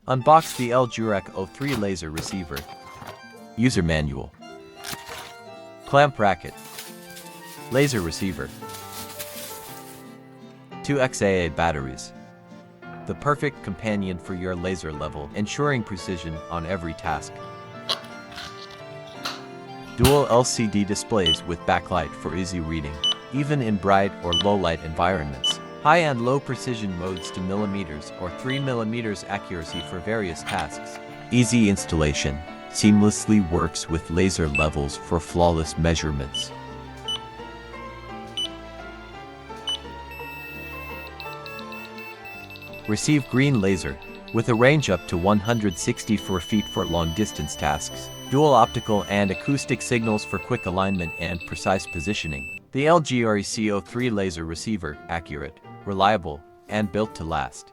Unbox the LG-REC03 laser receiver. User manual. Clamp bracket. Laser receiver. 2xAA batteries. The perfect companion for your laser level, ensuring precision on every task. Dual LCD displays with backlight for easy reading, even in bright or low light environments. High and low precision modes to millimeters or 3 millimeters accuracy for various tasks. Easy installation. Seamlessly works with laser levels for flawless measurements. Receive green laser with a range up to 164 feet for long-distance tasks. Dual optical and acoustic signals for quick alignment and precise positioning. The LG-REC03 laser receiver, accurate, reliable, and built to last.